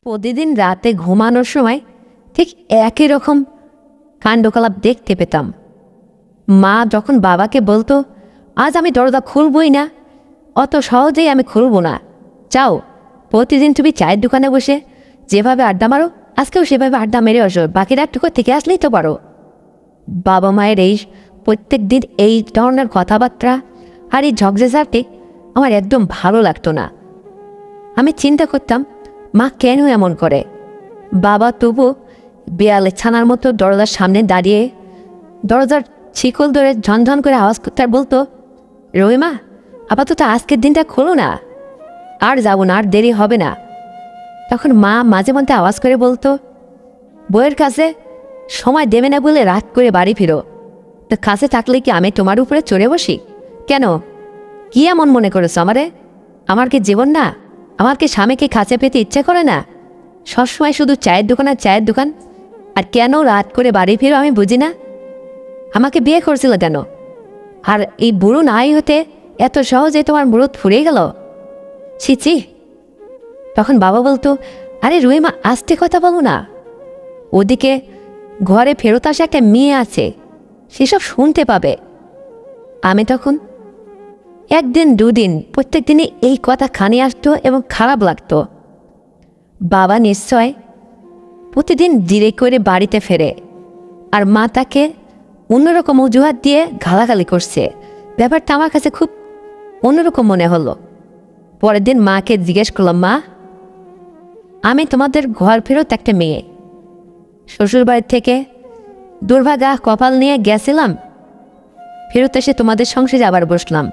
প্রতিদিন রাতে ঘুমানোর সময় ঠিক একই রকম কাণ্ডকলাপ দেখতে পেতাম। মা যখন বাবাকে বলতো, আজ আমি দরজা খুলবই না, অত সহজেই আমি খুলব না, চাও প্রতিদিন তুমি চায়ের দোকানে বসে যেভাবে আড্ডা মারো আজকেও সেভাবে আড্ডা মেরে আসো, বাকি রাতটুকু থেকে আসলেই তো পারো। বাবা মায়ের এই প্রত্যেক দিন এই ধরনের কথাবার্তা আর এই ঝগঝাঝাটি আমার একদম ভালো লাগতো না। আমি চিন্তা করতাম মা কেন এমন করে। বাবা তবু বেয়ালে ছানার মতো দরজার সামনে দাঁড়িয়ে দরজার শিকল ধরে ঝনঝন করে আওয়াজ করতে আর বলতো, রহিমা আপাতত আজকের দিনটা খোলো না, আর যাবো না, আর দেরি হবে না। তখন মা মাঝে মধ্যে আওয়াজ করে বলতো, বইয়ের কাছে সময় দেবে না বলে রাত করে বাড়ি ফিরো, তো কাছে থাকলে কি আমি তোমার উপরে চড়ে বসি? কেন, কি এমন মনে করেছো আমারে? আমার কি জীবন না? আমার কি স্বামীকে কাছে পেতে ইচ্ছে করে না? সবসময় শুধু চায়ের দোকান আর চায়ের দোকান, আর কেন রাত করে বাড়ি ফিরো আমি বুঝি না। আমাকে বিয়ে করছিল কেন? আর এই বুড়ো নাই হতে এত সহজে তোমার মুরত ফুরে গেল? ছিচি। তখন বাবা বলতো, আরে রুইমা আস্তে কথা বলো না, ওদিকে ঘরে ফেরত আসা একটা মেয়ে আছে, সেসব শুনতে পাবে। আমি তখন একদিন দুদিন প্রত্যেক দিনই এই কথা কানে আসতো এবং খারাপ লাগতো। বাবা নিশ্চয় প্রতিদিন ধীরে করে বাড়িতে ফেরে, আর মা তাকে অন্যরকম অজুহাত দিয়ে গালাগালি করছে। ব্যাপারটা আমার কাছে খুব অন্যরকম মনে হলো। পরের দিন মাকে জিজ্ঞেস করলাম, মা আমি তোমাদের ঘর ফেরত একটা মেয়ে, শ্বশুরবাড়ির থেকে দুর্ভাগা কপাল নিয়ে গেছিলাম, ফেরত এসে তোমাদের সংসারে আবার বসলাম।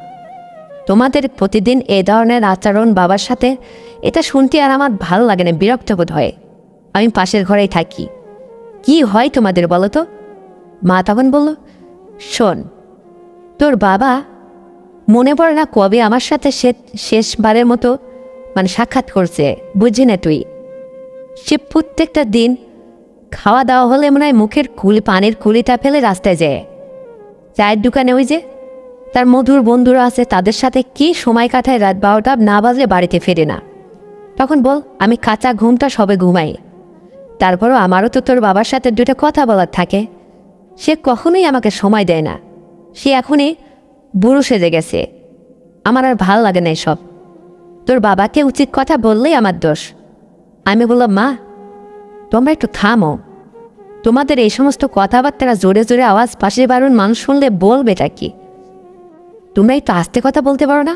তোমাদের প্রতিদিন এ ধরনের আচরণ বাবার সাথে, এটা শুনতে আর আমার ভালো লাগে না, বিরক্ত বোধ হয়। আমি পাশের ঘরেই থাকি, কি হয় তোমাদের বলো তো? মা তখন বলল, শোন, তোর বাবা মনে পড়ে না কবে আমার সাথে শেষবারের মতো সাক্ষাৎ করছে, বুঝি না তুই? সে প্রত্যেকটা দিন খাওয়া দাওয়া হলে মনে হয় মুখের পানির কুলিটা ফেলে রাস্তায় যায়। চায়ের দোকানে ওই যে তার মধুর বন্ধুরা আছে, তাদের সাথে কি সময় কাটায়, রাত 12টা না বাজলে বাড়িতে ফেরে না। তখন বল আমি কাঁচা ঘুমটা সবে ঘুমাই, তারপরও আমারও তো তোর বাবার সাথে দুটো কথা বলার থাকে। সে কখনোই আমাকে সময় দেয় না, সে এখনই বুড়ো সেজে গেছে। আমার আর ভাল লাগে না এসব। তোর বাবাকে উচিত কথা বললেই আমার দোষ। আমি বললাম, মা তোমরা একটু থামো, তোমাদের এই সমস্ত কথাবার্তা জোরে জোরে আওয়াজ পাশে বাড়ুন মানুষ শুনলে বলবেটা কি? তোমরা একটু আস্তে কথা বলতে পারো না?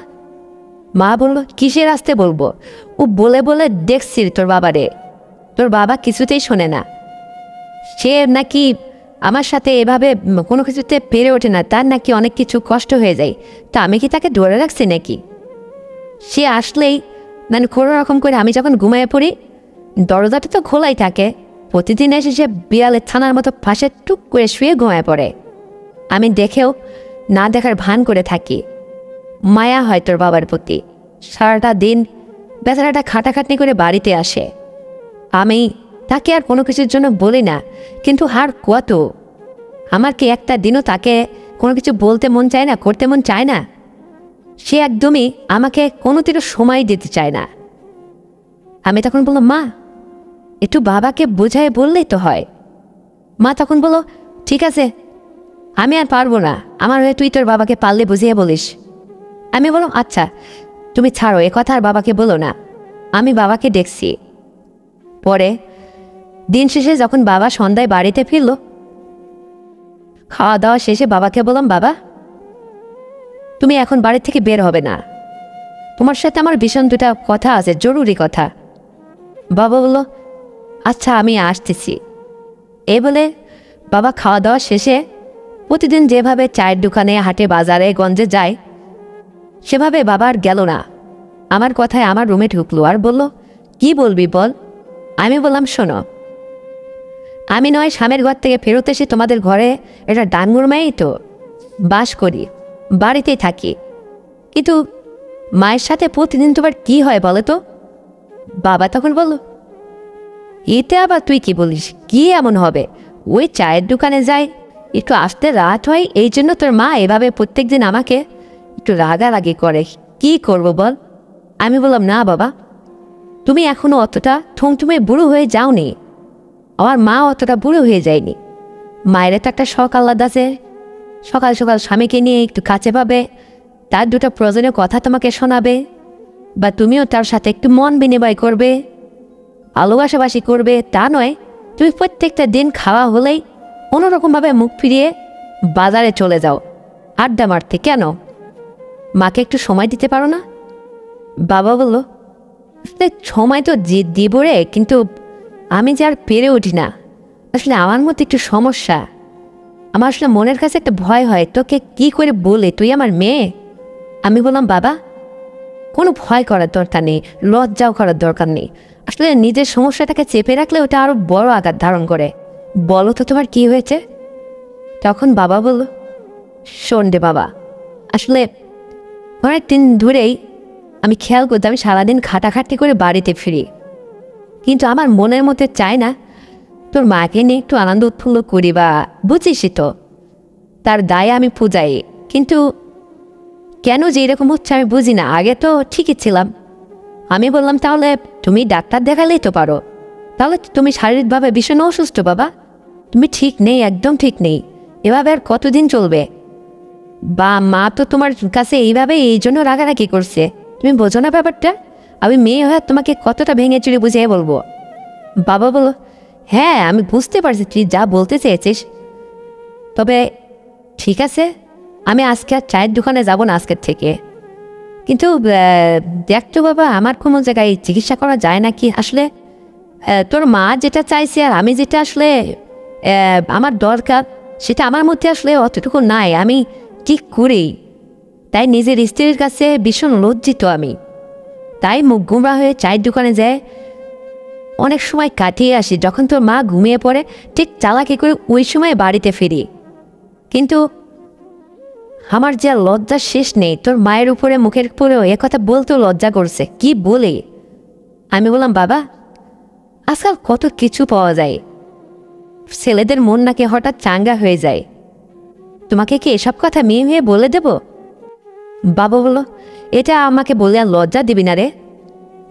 মা বলল, কিসের আস্তে বলবো? ও বলে বলে দেখছি তোর বাবারে, তোর বাবা কিছুতেই শোনে না। সে নাকি আমার সাথে এভাবে কোনো কিছুতে পেরে ওঠে না, তার নাকি অনেক কিছু কষ্ট হয়ে যায়। তা আমি কি তাকে ধরে রাখছি নাকি? সে আসলেই কোনো রকম করে আমি যখন ঘুমিয়ে পড়ি, দরজাটা তো খোলাই থাকে, প্রতিদিন এসে সে বিড়ালের ছানার মতো ফাঁসে টুক করে শুয়ে ঘুমিয়ে পড়ে। আমি দেখেও না দেখার ভান করে থাকি। মায়া হয় তোর বাবার প্রতি। সারাটা দিন বেচারাটা খাটাখাটনি করে বাড়িতে আসে, আমি তাকে আর কোনো কিছুর জন্য বলি না, কিন্তু হার কত, আমার কি একটা দিনও তাকে কোনো কিছু বলতে মন চায় না, করতে মন চায় না? সে একদমই আমাকে কোনোদিনও সময় দিতে চায় না। আমি তখন বললাম, মা একটু বাবাকে বোঝায় বললেই তো হয়। মা তখন বলল, ঠিক আছে আমি আর পারবো না, আমার হয়ে তুই তোর বাবাকে পারলে বুঝিয়ে বলিস। আমি বললাম, আচ্ছা তুমি ছাড়ো, এ কথা আর বাবাকে বলো না। আমি বাবাকে দেখছি। পরে দিন শেষে যখন বাবা সন্ধ্যায় বাড়িতে ফিরল, খাওয়া দাওয়া শেষে বাবাকে বললাম, বাবা তুমি এখন বাড়ি থেকে বের হবে না, তোমার সাথে আমার ভীষণ দুটা কথা আছে, জরুরি কথা। বাবা বলল, আচ্ছা আমি আসতেছি। এই বলে বাবা খাওয়া দাওয়া শেষে প্রতিদিন যেভাবে চায়ের দোকানে, হাটে, বাজারে, গঞ্জে যায়, সেভাবে বাবা আর গেল না। আমার কথায় আমার রুমে ঢুকলো আর বলল, কি বলবি বল? আমি বললাম, শোনো, আমি নয় স্বামীর ঘর থেকে ফেরত এসে তোমাদের ঘরে এটা ডাঙ্গুর মেয়েই তো বাস করি, বাড়িতেই থাকি, কিন্তু মায়ের সাথে প্রতিদিন তোমার কি হয় বলো তো? বাবা তখন বলল, এতে আবার তুই কি বলিস, কি এমন হবে? ওই চায়ের দোকানে যাই, একটু আসতে রাত হয়, এই জন্য তোর মা এভাবে প্রত্যেক দিন আমাকে একটু রাগারাগি করে। কি করব বল? আমি বললাম, না বাবা তুমি এখনো অতটা ঠুমঠুমে বুড়ো হয়ে যাওনি, আমার মা অতটা বুড়ো হয়ে যায়নি। মায়ের তো একটা শখ আলাদা আছে, সকাল সকাল স্বামীকে নিয়ে একটু কাছে পাবে, তার দুটো প্রয়োজনীয় কথা তোমাকে শোনাবে, বা তুমিও তার সাথে একটু মন বিনিময় করবে, ভালোবাসাবাসি করবে। তা নয় তুমি প্রত্যেকটা দিন খাওয়া হলেই কোনোরকমভাবে মুখ ফিরিয়ে বাজারে চলে যাও আড্ডা মারতে। কেন মাকে একটু সময় দিতে পারো না? বাবা বলল, সময় তো দিব রে, কিন্তু আমি যে আর পেরে উঠি না। আসলে আমার মধ্যে একটু সমস্যা, আমার আসলে মনের কাছে একটা ভয় হয়, তোকে কি করে বলে, তুই আমার মেয়ে। আমি বললাম, বাবা কোনো ভয় করার দরকার নেই, লজ্জাও করার দরকার নেই। আসলে নিজের সমস্যাটাকে চেপে রাখলে ওটা আরও বড় আঘাত ধারণ করে। বলো তো তোমার কি হয়েছে? তখন বাবা বলল, শোন রে বাবা, আসলে অনেক দিন ধরেই আমি খেয়াল করতে আমি সারাদিন খাটাখাটি করে বাড়িতে ফিরি, কিন্তু আমার মনের মধ্যে চায় না তোর মাকে নিয়ে একটু আনন্দ উৎফুল্ল করি, বা বুঝিসই তো তার দায়ে আমি পূজাই। কিন্তু কেন যে এরকম হচ্ছে আমি বুঝি না। আগে তো ঠিকই ছিলাম। আমি বললাম, তাহলে তুমি ডাক্তার দেখালেই তো পারো, তাহলে তুমি শারীরিকভাবে ভীষণ অসুস্থ বাবা, তুমি ঠিক নেই, একদম ঠিক নেই, এভাবে আর কতদিন চলবে? বা মা তো তোমার কাছে এইভাবে এই জন্য রাগারাগি করছে, তুমি বোঝো না ব্যাপারটা? আমি মেয়ে হয়ে তোমাকে কতটা ভেঙে চুরে বুঝিয়ে বলবো। বাবা বলো, হ্যাঁ আমি বুঝতে পারছি তুই যা বলতে চেয়েছিস, তবে ঠিক আছে, আমি আজকে আর চায়ের দোকানে যাব না আজকের থেকে। কিন্তু দেখতো বাবা, আমার কোনো জায়গায় চিকিৎসা করা যায় না কি? আসলে তোর মা যেটা চাইছে আর আমি যেটা আসলে আমার দরকার, সেটা আমার মধ্যে আসলে অতটুকু নাই। আমি কি করি? তাই নিজের স্ত্রীর কাছে ভীষণ লজ্জিত আমি। তাই মুখ গুমরা হয়ে চায়ের দোকানে যায়, অনেক সময় কাটিয়ে আসি। যখন তোর মা ঘুমিয়ে পড়ে ঠিক চালাকি করে ওই সময় বাড়িতে ফিরি। কিন্তু আমার যে লজ্জা শেষ নেই, তোর মায়ের উপরে মুখের উপরেও কথা বলতেও লজ্জা করছে। কি বলে? আমি বললাম, বাবা আজকাল কত কিছু পাওয়া যায়, ছেলেদের মন নাকি হঠাৎ চাঙ্গা হয়ে যায়, তোমাকে কি এসব কথা মেয়ে মেয়ে বলে দেব? বাবা বলল, এটা আমাকে বলে আর লজ্জা দিবি না রে,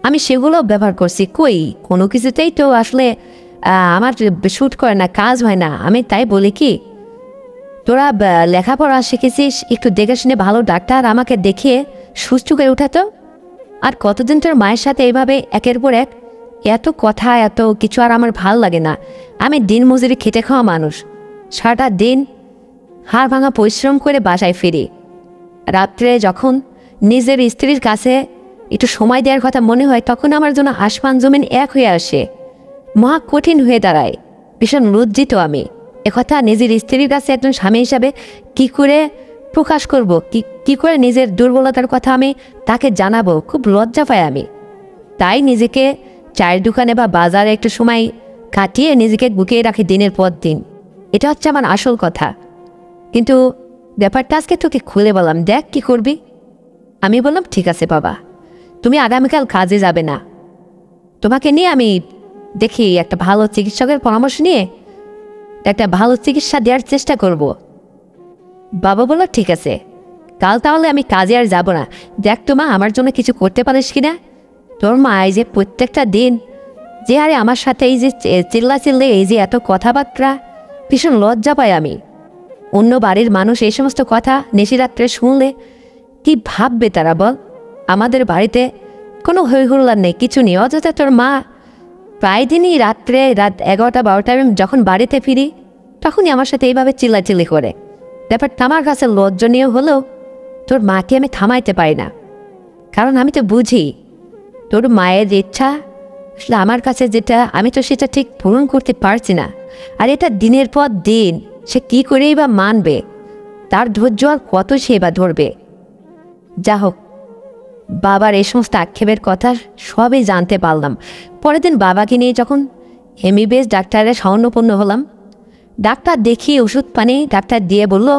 আমি সেগুলো ব্যবহার করছি। কই কোনো কিছুতেই তো আসলে আমার শ্যুট করে না, কাজ হয় না। আমি তাই বলি কি, তোরা লেখাপড়া শিখেছিস, একটু দেখে শুনে ভালো ডাক্তার আমাকে দেখিয়ে সুস্থ করে উঠাতো। আর কতদিন তোর মায়ের সাথে এইভাবে একের পর এক এত কথা এত কিছু আর আমার ভাল লাগে না। আমি দিন মজুরি খেটে খাওয়া মানুষ, সারাটা দিন হাড় ভাঙা পরিশ্রম করে বাসায় ফিরি। রাত্রে যখন নিজের স্ত্রীর কাছে একটু সময় দেওয়ার কথা মনে হয়, তখন আমার জন্য আসমান জমিন এক হয়ে আসে, মহা কঠিন হয়ে দাঁড়ায়। ভীষণ লজ্জিত আমি। একথা নিজের স্ত্রীর কাছে একজন স্বামী হিসাবে কি করে প্রকাশ করব, কি করে নিজের দুর্বলতার কথা আমি তাকে জানাবো? খুব লজ্জা পাই আমি। তাই নিজেকে চায়ের দোকানে বা বাজারে একটু সময় কাটিয়ে নিজেকে গুকিয়ে রাখি দিনের পর দিন। এটা হচ্ছে আমার আসল কথা। কিন্তু ব্যাপারটা আজকে তোকে খুলে বললাম, দেখ কি করবি। আমি বললাম, ঠিক আছে বাবা, তুমি আগামীকাল কাজে যাবে না, তোমাকে নিয়ে আমি দেখি একটা ভালো চিকিৎসকের পরামর্শ নিয়ে একটা ভালো চিকিৎসা দেওয়ার চেষ্টা করব। বাবা বলল, ঠিক আছে, কাল তাহলে আমি কাজে আর যাব না। দেখ তো মা, আমার জন্য কিছু করতে পারিস কিনা। তোর মা এই যে প্রত্যেকটা দিন যে আরে আমার সাথে এই যে চিল্লে এই যে এত কথাবার্তা, ভীষণ লজ্জা পাই আমি। অন্য বাড়ির মানুষ এই সমস্ত কথা নিশিরাত্রে শুনলে কি ভাববে তারা বল? আমাদের বাড়িতে কোনো হইহুল্লার নেই, কিছু নেই, অযথা তোর মা প্রায় দিনই রাত্রে রাত 11টা-12টায় যখন বাড়িতে ফিরি তখনই আমার সাথে এইভাবে চিল্লাচিল্লি করে। ব্যাপারটা আমার কাছে লজ্জনীয় হলেও তোর মাকে আমি থামাইতে পারি না, কারণ আমি তো বুঝি তোর মায়ের ইচ্ছা আসলে আমার কাছে যেটা, আমি তো সেটা ঠিক পূরণ করতে পারছি না। আর এটা দিনের পর দিন সে কী করেই বা মানবে? তার ধৈর্য আর কত সে বা ধরবে? যা হোক, বাবার এই সমস্ত আক্ষেপের কথা সবই জানতে পারলাম। পরের দিন বাবাকে নিয়ে যখন এমবিবিএস ডাক্তারের স্বর্ণপন্ন হলাম, ডাক্তার দেখিয়ে ওষুধ পানি ডাক্তার দিয়ে বলল,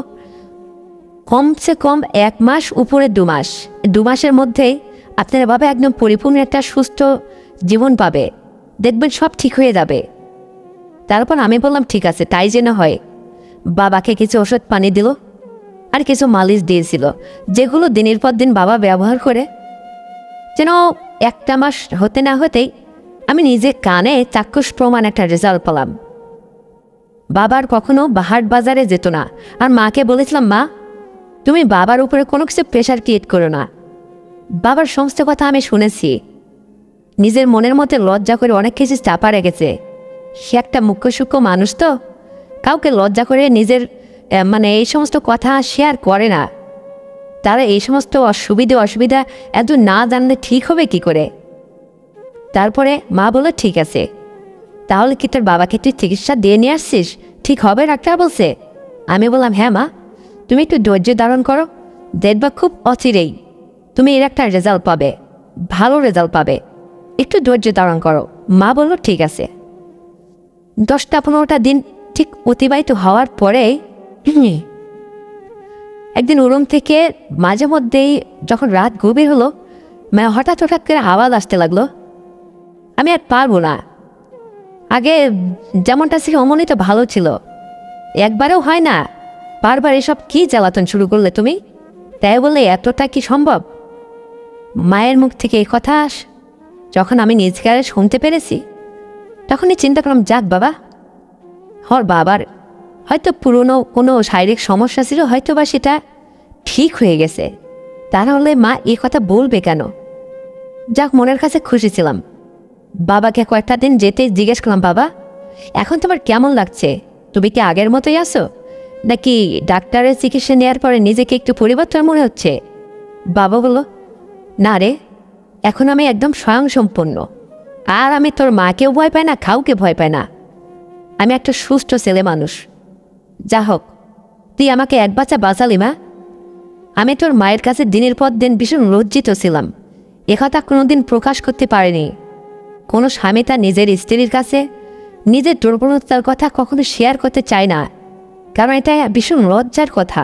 কমসে কম 1 মাস উপরে 2 মাস, 2 মাসের মধ্যেই আপনার বাবা একদম পরিপূর্ণ একটা সুস্থ জীবন পাবে, দেখবেন সব ঠিক হয়ে যাবে। তারপর আমি বললাম, ঠিক আছে, তাই যেন হয়। বাবাকে কিছু ওষুধ পানি দিল আর কিছু মালিশ দিয়েছিল, যেগুলো দিনের পর দিন বাবা ব্যবহার করে যেন একটা মাস হতে না হতেই আমি নিজে কানে চাক্ষুষ প্রমাণ একটা রেজাল্ট পেলাম। বাবার কখনো হাট বাজারে যেত না, আর মাকে বলেছিলাম, মা তুমি বাবার উপরে কোনো কিছু প্রেশার ক্রিয়েট করো না। বাবার সমস্ত কথা আমি শুনেছি, নিজের মনের মধ্যে লজ্জা করে অনেক কিছু চাপা রেখেছে। সে একটা মুখ্য সূক্ষ্ম মানুষ, তো কাউকে লজ্জা করে নিজের এই সমস্ত কথা শেয়ার করে না। তারা এই সমস্ত অসুবিধা এত না জানলে ঠিক হবে কি করে? তারপরে মা বলল, ঠিক আছে, তাহলে কি তোর বাবাকে তুই চিকিৎসা দিয়ে নিয়ে আসছিস? ঠিক হবে ডাক্তার বলছে। আমি বললাম, হ্যাঁ মা, তুমি একটু ধৈর্য ধারণ করো, দেখবা খুব অচিরেই তুমি এর একটা রেজাল্ট পাবে, ভালো রেজাল্ট পাবে, একটু ধৈর্য ধারণ করো। মা বলল, ঠিক আছে। 10-15টা দিন ঠিক অতিবাহিত হওয়ার পরে একদিন রুম থেকে মাঝে মধ্যেই যখন রাত গভীর হলো, হঠাৎ করে আওয়াজ আসতে লাগলো। আমি আর পারবো না, আগে যেমনটা ছিল অমনই তো ভালো ছিল, একবারেও হয় না, বারবার এসব কি জ্বালাতন শুরু করলে তুমি? তাই বলে এতটা কি সম্ভব? মায়ের মুখ থেকে এই কথা যখন আমি নিজ কারে শুনতে পেরেছি, তখনই চিন্তা করলাম, যাক বাবা, বাবার হয়তো পুরনো কোনো শারীরিক সমস্যা ছিল, হয়তো বা সেটা ঠিক হয়ে গেছে, তাহলে মা এই কথা বলবে কেন? যাক, মনের কাছে খুশি ছিলাম। বাবাকে কয়েকটা দিন যেতে জিজ্ঞেস করলাম, বাবা এখন তোমার কেমন লাগছে? তুমি কি আগের মতোই আছো, নাকি ডাক্তারের চিকিৎসা নেওয়ার পরে নিজেকে একটু পরিবর্তন মনে হচ্ছে? বাবা বলল, না রে, এখন আমি একদম স্বয়ংসম্পূর্ণ, আর আমি তোর মাকেও ভয় পাই না, কাউকে ভয় পাই না, আমি একটা সুস্থ ছেলে মানুষ। যা হোক, তুই আমাকে এক বাচ্চা বাঁচালি মা। আমি তোর মায়ের কাছে দিনের পর দিন ভীষণ লজ্জিত ছিলাম, একথা কোনোদিন প্রকাশ করতে পারেনি। কোনো স্বামী তার নিজের স্ত্রীর কাছে নিজের দুর্বলতার কথা কখনো শেয়ার করতে চায় না, কারণ এটা ভীষণ লজ্জার কথা।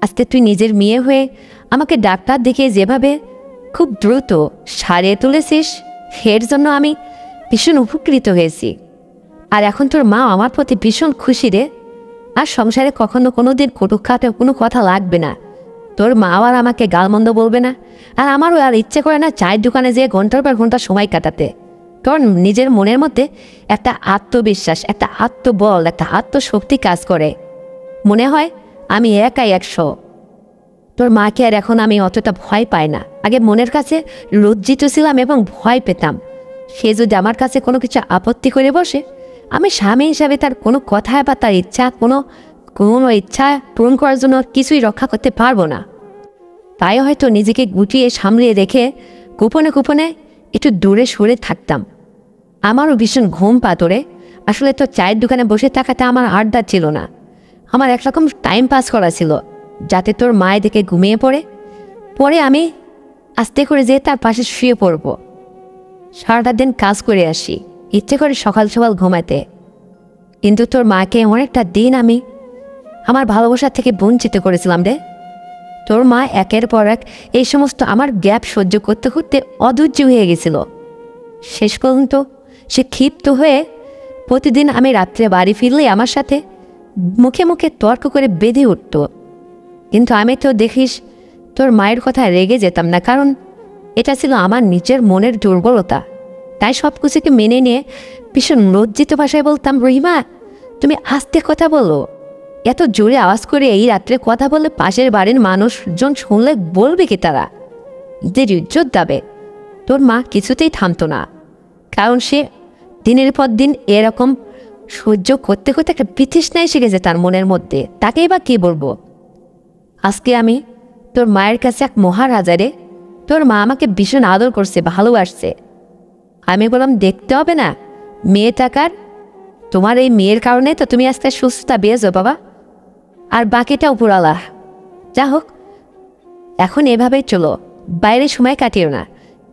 আজকে তুই নিজের মেয়ে হয়ে আমাকে ডাক্তার দেখিয়ে যেভাবে খুব দ্রুত সারিয়ে তুলেছিস, এর জন্য আমি ভীষণ উপকৃত হয়েছি। আর এখন তোর মা আমার প্রতি ভীষণ খুশি রে, আর সংসারে কখনো কোনো দিন কটুখাতে কোনো কথা লাগবে না। তোর মা আর আমাকে গালমন্দ বলবে না, আর আমারও আর ইচ্ছে করে না চায়ের দোকানে যেয়ে ঘন্টার পর ঘন্টা সময় কাটাতে। কারণ নিজের মনের মধ্যে একটা আত্মবিশ্বাস, একটা আত্মবল, একটা আত্মশক্তি কাজ করে, মনে হয় আমি একাই 100। তোর মাকে আর এখন আমি অতটা ভয় পাই না। আগে মনের কাছে লজ্জিত ছিলাম এবং ভয় পেতাম, সে যদি আমার কাছে কোনো কিছু আপত্তি করে বসে, আমি স্বামী হিসাবে তার কোনো কথা বা তার ইচ্ছা কোনো ইচ্ছা পূরণ করার জন্য কিছুই রক্ষা করতে পারবো না। তাই হয়তো নিজেকে গুটিয়ে সামলিয়ে রেখে গোপনে গোপনে একটু দূরে সরে থাকতাম। আমারও ভীষণ ঘুম পাতরে। আসলে তো চায়ের দোকানে বসে থাকাতে আমার আড্ডা ছিল না, আমার একরকম টাইম পাস করা ছিল, যাতে তোর মায়ের দিকে ঘুমিয়ে পরে আমি আস্তে করে যেয়ে তার পাশে শুয়ে পড়ব। সারাটা দিন কাজ করে আসি, ইচ্ছে করে সকাল সকাল ঘুমাতে, কিন্তু তোর মাকে এমন একটা দিন আমি আমার ভালোবাসা থেকে বঞ্চিত করেছিলাম রে। তোর মা একের পর এক এই সমস্ত আমার গ্যাপ সহ্য করতে করতে অধৈর্য হয়ে গেছিল। শেষ পর্যন্ত সে ক্ষিপ্ত হয়ে প্রতিদিন আমি রাত্রে বাড়ি ফিরলে আমার সাথে মুখে মুখে তর্ক করে বেঁধে উঠত। কিন্তু আমি তো দেখিস তোর মায়ের কথা রেগে যেতাম না, কারণ এটা ছিল আমার নিজের মনের দুর্বলতা। তাই সব কিছুকে মেনে নিয়ে ভীষণ লজ্জিত ভাষায় বলতাম, রহিমা তুমি আস্তে কথা বলো, এত জোরে আওয়াজ করে এই রাত্রে কথা বলে পাশের বাড়ির মানুষজন শুনলে বলবে কি তারা, যে ইজ্জত দেবে। তোর মা কিছুতেই থামতো না, কারণ সে দিনের পর দিন এরকম সহ্য করতে করতে একটা বিতৃষ্ণা এসে গেছে তার মনের মধ্যে। তাকেই বা কী বলবো? আজকে আমি তোর মায়ের কাছে এক মহারাজারে, তোর মা আমাকে ভীষণ আদর করছে, ভালোবাসছে। আমি বললাম, দেখতে হবে না মেয়েটাকার, তোমার এই মেয়ের কারণে তো তুমি আজকে সুস্থতা পেয়েছো বাবা, আর বাকিটা উপরালা। যা হোক, এখন এভাবেই চলো, বাইরে সময় কাটিও না।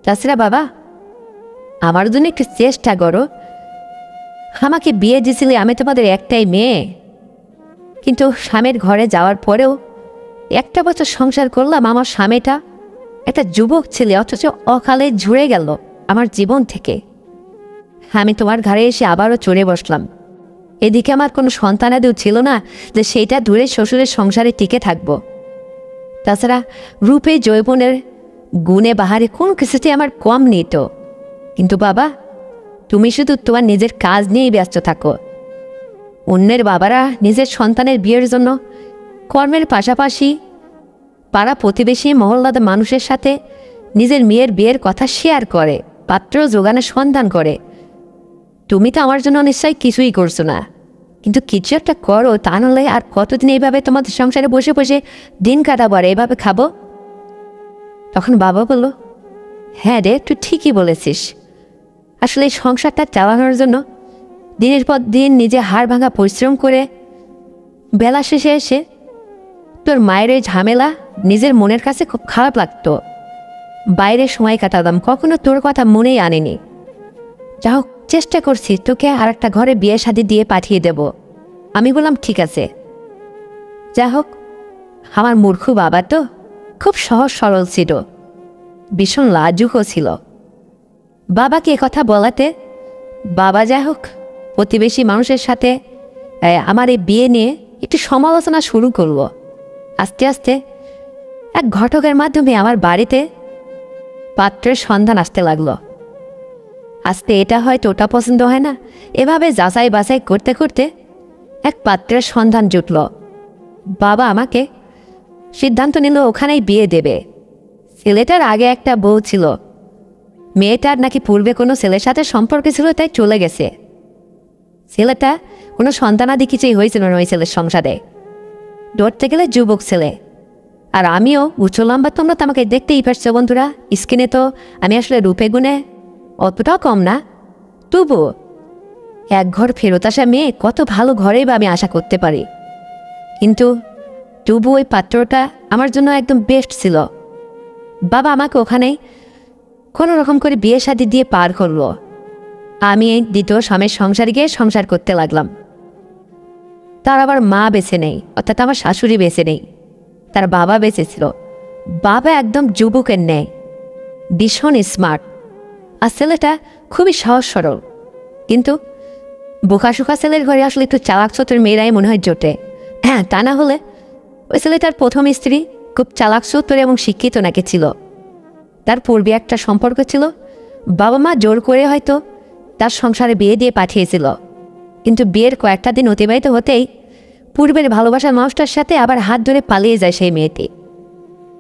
তাছাড়া বাবা, আমার জন্য একটু চেষ্টা করো। আমাকে বিয়ে দিয়েছিলে, আমি তোমাদের একটাই মেয়ে, কিন্তু স্বামীর ঘরে যাওয়ার পরেও 1 বছর সংসার করলাম। আমার স্বামীটা একটা যুবক ছেলে, অথচ অকালে ঝরে গেল আমার জীবন থেকে। আমি তোমার ঘরে এসে আবারও চড়ে বসলাম। এদিকে আমার কোনো সন্তানাদিও ছিল না যে সেইটা দূরে শ্বশুরের সংসারে টিকে থাকব। তাছাড়া রূপে যৌবনের গুণে বাহারে কোনো কিছুতে আমার কম নেই তো। কিন্তু বাবা, তুমি শুধু তোমার নিজের কাজ নিয়েই ব্যস্ত থাকো। অন্যের বাবারা নিজের সন্তানের বিয়ের জন্য কর্মের পাশাপাশি পাড়া প্রতিবেশী মহল্লার মানুষের সাথে নিজের মেয়ের বিয়ের কথা শেয়ার করে, পাত্র জোগানের সন্ধান করে। তুমি তো আমার জন্য নিশ্চয়ই কিছুই করছো না, কিন্তু কিছু একটা করো, তা নাহলে আর কতদিন এইভাবে তোমাদের সংসারে বসে বসে দিন কাটাবো আর এইভাবে খাবো? তখন বাবা বলল, হ্যাঁ রে, তুই ঠিকই বলেছিস। আসলে এই সংসারটা চালানোর জন্য দিনের পর দিন নিজে হাড় ভাঙা পরিশ্রম করে বেলা শেষে এসে তোর মায়ের এই ঝামেলা নিজের মনের কাছে খুব খারাপ লাগতো। বাইরে সময় কাটাতাম, কখনো তোর কথা মনেই আনিনি। যা হোক, চেষ্টা করছি তোকে আর একটা ঘরে বিয়ে শাদি দিয়ে পাঠিয়ে দেব। আমি বললাম ঠিক আছে। যা হোক, আমার মূর্খ বাবা তো খুব সহজ সরল ছিল, ভীষণ লাজুকও ছিল। বাবাকে কথা বলাতে বাবা যা হোক প্রতিবেশী মানুষের সাথে আমার এই বিয়ে নিয়ে একটু সমালোচনা শুরু করল। আস্তে আস্তে এক ঘটকের মাধ্যমে আমার বাড়িতে পাত্রের সন্ধান আসতে লাগলো। আজকে এটা হয়তো ওটা পছন্দ হয় না, এভাবে যাচাই বাছাই করতে করতে এক পাত্রের সন্ধান জুটল। বাবা আমাকে সিদ্ধান্ত নিল ওখানেই বিয়ে দেবে। ছেলেটার আগে একটা বউ ছিল, মেয়েটার নাকি পূর্বে কোনো ছেলের সাথে সম্পর্ক ছিল, তাই চলে গেছে। ছেলেটা কোনো সন্তানাদি কিছুই হয়েছিল না ওই ছেলের সংসারে। ধরতে গেলে যুবক ছেলে। আর আমিও উঁচু লম্বা, তোমরা তো আমাকে দেখতেই পারছো বন্ধুরা, স্কিনে তো আমি আসলে রূপে গুণে অতটাও কম না। তবুও এক ঘর ফেরত আসা মেয়ে কত ভালো ঘরেই বা আমি আশা করতে পারি। কিন্তু তবু ওই পাত্রটা আমার জন্য একদম বেস্ট ছিল। বাবা আমাকে ওখানেই কোনো রকম করে বিয়ে শাদি দিয়ে পার করলো। আমি এই দ্বিতীয় স্বামীর সংসারে গিয়ে সংসার করতে লাগলাম। তার আবার মা বেঁচে নেই, অর্থাৎ আমার শাশুড়ি বেঁচে নেই, তার বাবা বেঁচে ছিল। বাবা একদম যুবকের নেয়, ভীষণ স্মার্ট, আর ছেলেটা খুবই সহজ সরল। কিন্তু বোকাশোকা ছেলের ঘরে আসলে একটু চালাক চতুর মেয়েরাই মনে হয় জোটে। হ্যাঁ, তা না হলে ওই ছেলেটার প্রথম স্ত্রী খুব চালাক চতুর এবং শিক্ষিত নাকি ছিল। তার পূর্বে একটা সম্পর্ক ছিল, বাবা মা জোর করে হয়তো তার সংসারে বিয়ে দিয়ে পাঠিয়েছিল। কিন্তু বিয়ের কয়েকটা দিন অতিবাহিত হতেই পূর্বের ভালোবাসার মানুষটার সাথে আবার হাত ধরে পালিয়ে যায় সেই মেয়েটি।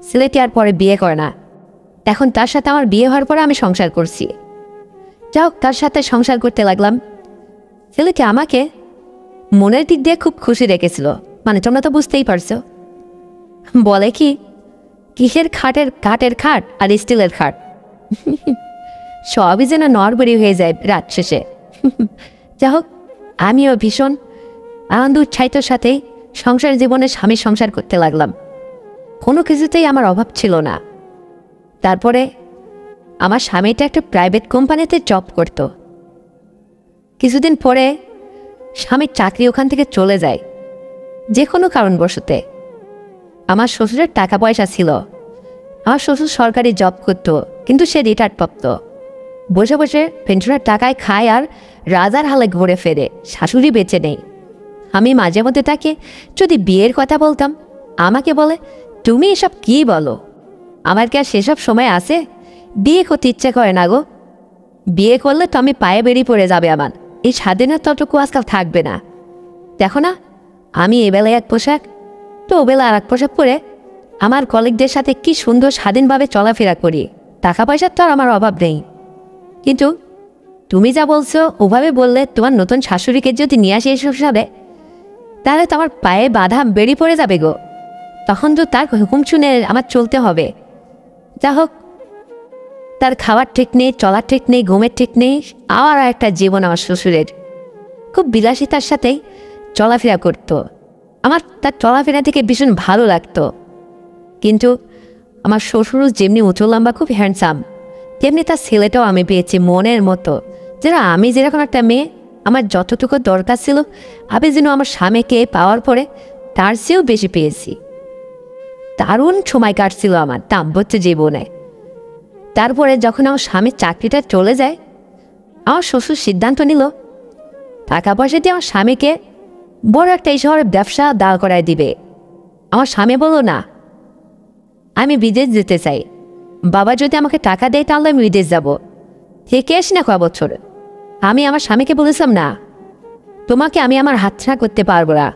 ছেলেটি আর পরে বিয়ে করে না। এখন তার সাথে আমার বিয়ে হওয়ার পরে আমি সংসার করছি। যাও, তার সাথে সংসার করতে লাগলাম। ছেলেটি আমাকে মনের দিক দিয়ে খুব খুশি রেখেছিল, মানে তোমরা তো বুঝতেই পারছো। বলে কি, কিসের কাঠের খাট আর স্টিলের খাট, সবই যেন নড়বড়ি হয়ে যায় রাত শেষে। যা হোক, আমিও ভীষণ আনন্দ উৎসাহিত সাথেই সংসার জীবনে স্বামী সংসার করতে লাগলাম। কোনো কিছুতেই আমার অভাব ছিল না। তারপরে আমার স্বামীটা একটা প্রাইভেট কোম্পানিতে জব করত। কিছুদিন পরে স্বামীর চাকরি ওখান থেকে চলে যায় যে কোনো কারণবশতে। আমার শ্বশুরের টাকা পয়সা ছিল। আমার শ্বশুর সরকারি জব করত, কিন্তু সে রিটায়ার্ড প্রাপ্ত। বসে বসে পেনশনের টাকায় খায় আর রাজার হালে ঘুরে ফেরে। শাশুড়ি বেঁচে নেই। আমি মাঝে মধ্যে তাকে যদি বিয়ের কথা বলতাম, আমাকে বলে, তুমি এসব কী বলো, আমার কি আর সেসব সময় আছে? বিয়ে করতে ইচ্ছে করে না গো। বিয়ে করলে তো আমি পায়ে বেরিয়ে পড়ে যাবে, আমার এই স্বাধীনতাটুকু আজকাল থাকবে না। দেখো না, আমি এবেলায় এক পোশাক, তো ওবেলা আর এক পোশাক পরে আমার কলিগদের সাথে কি সুন্দর স্বাধীনভাবে চলাফেরা করি। টাকা পয়সার তো আর আমার অভাব নেই। কিন্তু তুমি যা বলছো, ওভাবে বললে তোমার নতুন শাশুড়িকে যদি নিয়ে আসে এই সংসারে, তাহলে তো আমার পায়ে বাধা বেরিয়ে পড়ে যাবে গো। তখন তো তার হুকুম শুনে আমার চলতে হবে। যা হোক, তার খাওয়ার ঠিক নেই, চলার ঠিক নেই, ঘুমের ঠিক নেই। আর একটা জীবন আমার শ্বশুরের খুব বিলাসিতার সাথেই চলাফেরা করত। আমার তার চলাফেরা থেকে ভীষণ ভালো লাগতো। কিন্তু আমার শ্বশুর যেমনি উঁচু লম্বা, খুব হ্যান্ডসাম, তেমনি তার ছেলেটাও আমি পেয়েছি মনের মতো। যেন আমি যেরকম একটা মেয়ে, আমার যতটুকু দরকার ছিল আমি যেন আমার স্বামীকে পাওয়ার পরে তার চেয়েও বেশি পেয়েছি। দারুণ সময় কাটছিল আমার দাম্পত্য জীবনে। তারপরে যখন আমার স্বামীর চাকরিটা চলে যায়, আমার শ্বশুর সিদ্ধান্ত নিল টাকা পয়সা দিয়ে আমার স্বামীকে বড় একটা এই শহরের ব্যবসা দাঁড় করায় দিবে। আমার স্বামী বলল, না, আমি বিদেশ যেতে চাই, বাবা যদি আমাকে টাকা দেয় তাহলে আমি বিদেশ যাব, থেকে আসি না কয় বছর। আমি আমার স্বামীকে বলেছিলাম না, তোমাকে আমি আমার হাতছাড়া করতে পারবো না,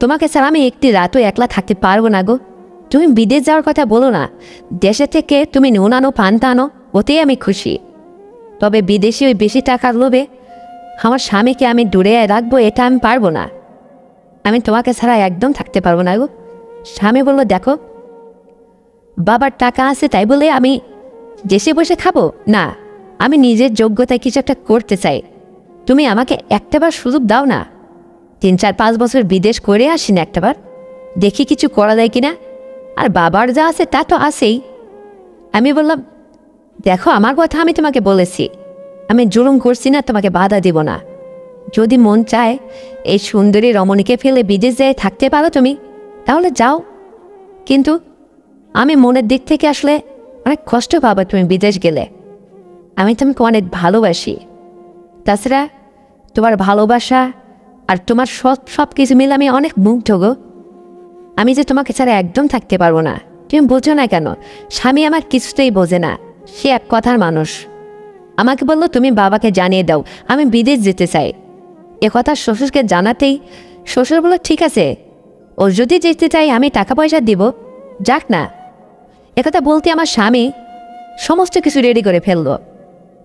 তোমাকে ছাড়া আমি একটি রাতও একলা থাকতে পারবো না গো। তুমি বিদেশ যাওয়ার কথা বলো না, দেশে থেকে তুমি নুন আনো পান্তা আনো, ওতেই আমি খুশি। তবে বিদেশি ওই বেশি টাকার লোভে আমার স্বামীকে আমি দূরে রাখবো, এটা আমি পারবো না। আমি তোমাকে ছাড়া একদম থাকতে পারবো না গো। স্বামী বলল, দেখো বাবার টাকা আছে তাই বলে আমি দেশে বসে খাবো না, আমি নিজের যোগ্যতায় কিছু একটা করতে চাই। তুমি আমাকে একটাবার সুযোগ দাও না, 3-4-5 বছর বিদেশ করে আসি না একটাবার, দেখি কিছু করা যায় কিনা। আর বাবার যা আছে তা তো আছেই। আমি বললাম, দেখো আমার কথা আমি তোমাকে বলেছি, আমি জুলুম করছি না, তোমাকে বাধা দিব না। যদি মন চায় এই সুন্দরী রমণীকে ফেলে বিদেশ যেয়ে থাকতে পারো তুমি, তাহলে যাও। কিন্তু আমি মনের দিক থেকে আসলে অনেক কষ্ট পাবো তুমি বিদেশ গেলে। আমি তোমাকে অনেক ভালোবাসি, তাছাড়া তোমার ভালোবাসা আর তোমার সব কিছু মিলে আমি অনেক মুগ্ধ গো। আমি যে তোমাকে ছাড়া একদম থাকতে পারবো না, তুমি বোঝো না কেন? স্বামী আমার কিছুতেই বোঝে না, সে এক কথার মানুষ। আমাকে বললো, তুমি বাবাকে জানিয়ে দাও আমি বিদেশ যেতে চাই। কথা শ্বশুরকে জানাতেই শ্বশুর বলল, ঠিক আছে, ও যদি যেতে চাই আমি টাকা পয়সা দিব, যাক না। একথা বলতে আমার স্বামী সমস্ত কিছু রেডি করে ফেললো।